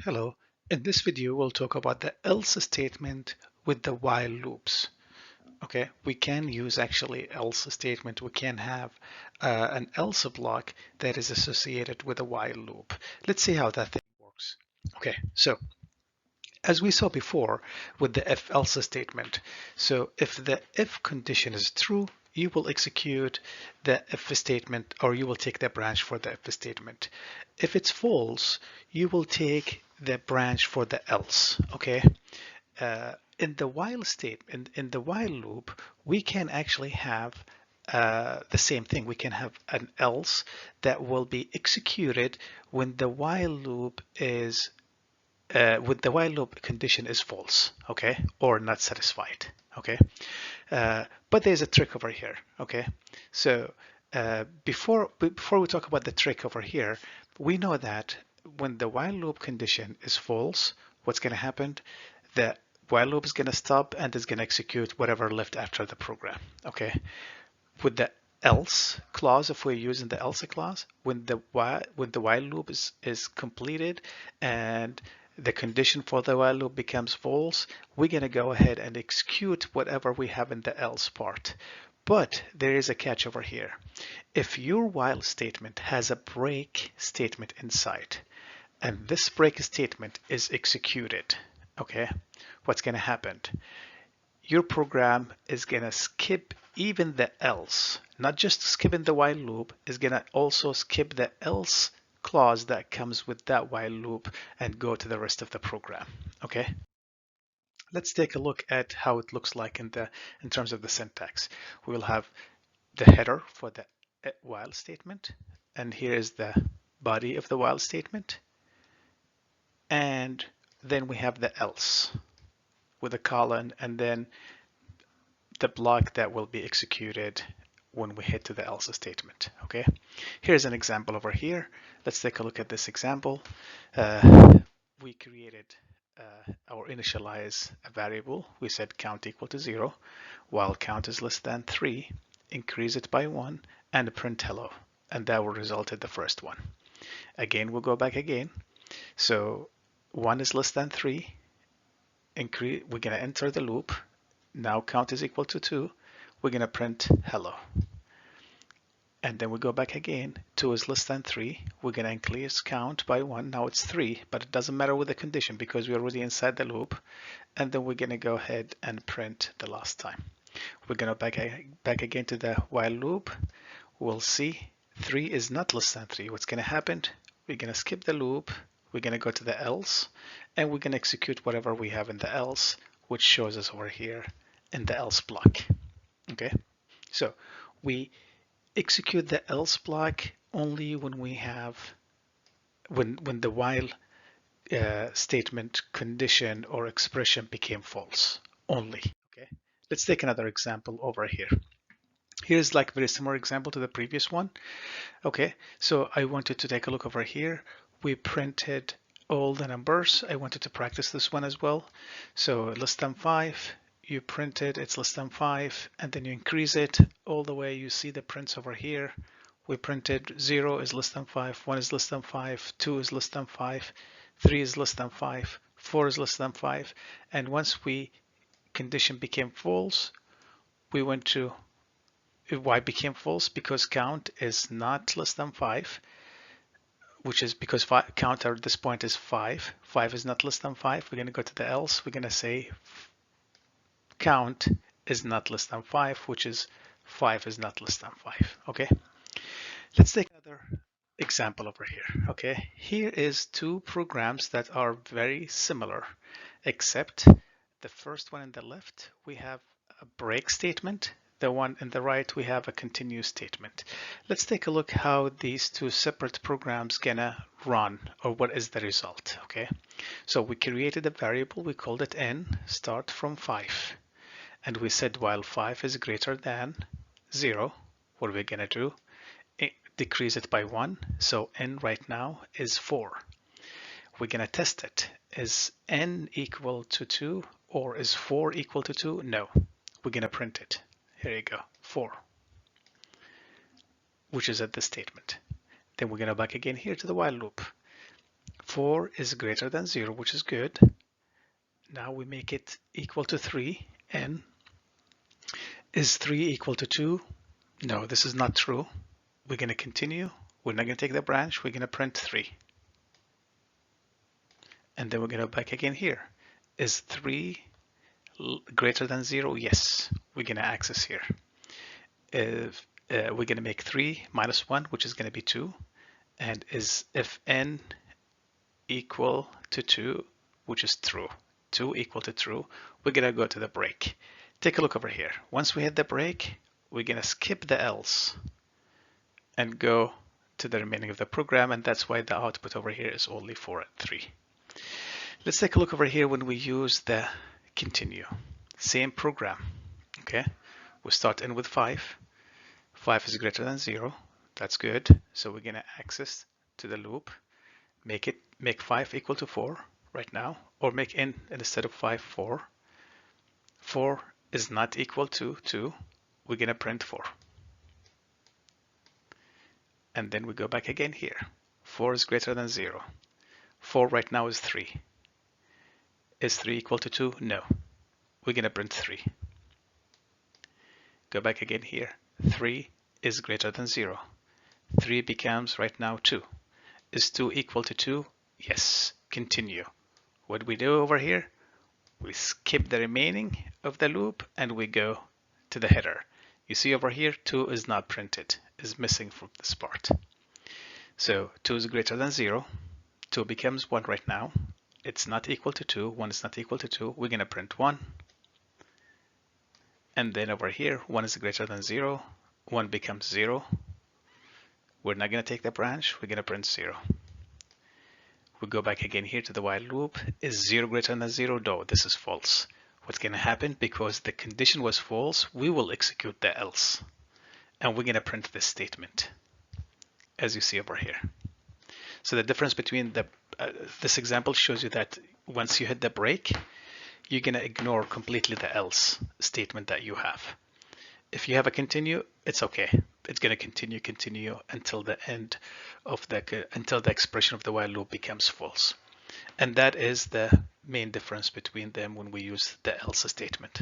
Hello, in this video we'll talk about the else statement with the while loops. Okay, we can use actually else statement. We can have an else block that is associated with a while loop. Let's see how that thing works. Okay, so as we saw before with the if else statement, so if the if condition is true, you will execute the if statement, or you will take the branch for the if statement. If it's false, you will take the branch for the else. Okay, in the while statement, in the while loop, we can actually have the same thing. We can have an else that will be executed when the while loop is with the while loop condition is false, okay, or not satisfied, okay. But there's a trick over here, okay. So before we talk about the trick over here, we know that when the while loop condition is false, what's going to happen? The while loop is going to stop and is going to execute whatever left after the program, okay. With the else clause, if we're using the else clause, when the while loop is completed and the condition for the while loop becomes false, we're going to go ahead and execute whatever we have in the else part. But there is a catch over here. If your while statement has a break statement inside, and this break statement is executed, okay, what's going to happen? Your program is going to skip even the else, not just skipping the while loop, is going to also skip the else clause that comes with that while loop and go to the rest of the program. Okay, let's take a look at how it looks like in terms of the syntax. We will have the header for the while statement, and here is the body of the while statement, and then we have the else with a colon, and then the block that will be executed when we hit to the else statement. Okay, here's an example over here. Let's take a look at this example. We created our initialize a variable. We said count equal to 0, while count is less than 3, increase it by 1, and print hello. And that will result in the first one. Again, we'll go back again. So 1 is less than 3. We're going to enter the loop. Now count is equal to 2. We're going to print hello. And then we go back again. 2 is less than 3. We're going to increase count by 1. Now it's 3, but it doesn't matter with the condition because we're already inside the loop. And then we're going to go ahead and print the last time. We're going to back again to the while loop. We'll see 3 is not less than 3. What's going to happen? We're going to skip the loop. We're going to go to the else, and we're going to execute whatever we have in the else, which shows us over here in the else block. Okay, so we execute the else block only when we have when the while statement condition or expression became false only. Okay, let's take another example over here. Here's like a very similar example to the previous one. Okay, so I wanted to take a look over here. We printed all the numbers. I wanted to practice this one as well. So less than 5, you print it, it's less than 5, and then you increase it all the way. You see the prints over here. We printed 0 is less than 5, 1 is less than 5, 2 is less than 5, 3 is less than 5, 4 is less than 5. And once condition became false, we went to why became false? Because count is not less than 5, which is because count at this point is 5. 5 is not less than 5. We're going to go to the else. We're going to say count is not less than 5, which is 5 is not less than 5. Okay, let's take another example over here. Okay, here is two programs that are very similar, except the first one on the left, we have a break statement. The one on the right, we have a continue statement. Let's take a look how these two separate programs gonna run, or what is the result. Okay, so we created a variable, we called it n, start from 5. And we said while 5 is greater than 0, what are we gonna do? Decrease it by 1. So n right now is 4. We're going to test it. Is n equal to 2 or is 4 equal to 2? No. We're going to print it. Here you go, 4, which is at the statement. Then we're going to back again here to the while loop. 4 is greater than 0, which is good. Now we make it equal to 3. N is 3 equal to 2? No, this is not true. We're going to continue. We're not going to take the branch. We're going to print 3. And then we're going to go back again here. Is 3 greater than 0? Yes. We're going to access here. If we're going to make 3 minus 1, which is going to be 2. And is if n equal to 2, which is true. 2 equal to true. We're going to go to the break. Take a look over here. Once we hit the break, we're going to skip the else and go to the remaining of the program, and that's why the output over here is only 4 and 3. Let's take a look over here when we use the continue. Same program. Okay, we start in with 5. 5 is greater than 0. That's good. So we're going to access to the loop, make 5 equal to 4 right now, or make n instead of 5 4. 4 is not equal to 2. We're going to print 4. And then we go back again here. 4 is greater than 0. 4 right now is 3. Is 3 equal to 2? No. We're going to print 3. Go back again here. 3 is greater than 0. 3 becomes right now 2. Is 2 equal to 2? Yes. Continue. What we do over here, we skip the remaining of the loop and we go to the header. You see over here, 2 is not printed, is missing from this part. So 2 is greater than 0. 2 becomes 1 right now. It's not equal to 2. 1 is not equal to 2. We're going to print 1. And then over here, 1 is greater than 0. 1 becomes 0. We're not going to take the branch. We're going to print 0. We go back again here to the while loop. Is 0 greater than 0? No, this is false. What's going to happen, because the condition was false, we will execute the else. And we're going to print this statement, as you see over here. So the difference between this example shows you that once you hit the break, you're going to ignore completely the else statement that you have. If you have a continue, it's okay. It's going to continue until the end of until the expression of the while loop becomes false. And that is the main difference between them when we use the else statement.